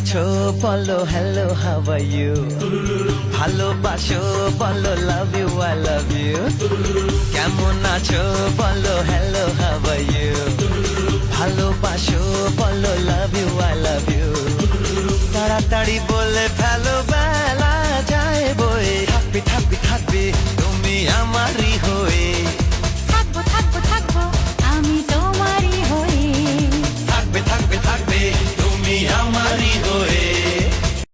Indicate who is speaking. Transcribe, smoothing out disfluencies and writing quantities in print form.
Speaker 1: আছো বলো hello how are you, ভালোবাসো বলো love you I love you. কেমন আছো বলো হ্যালো হাউ আর ইউ, ভালোবাসো বলো love you I love you. তাড়াতাড়ি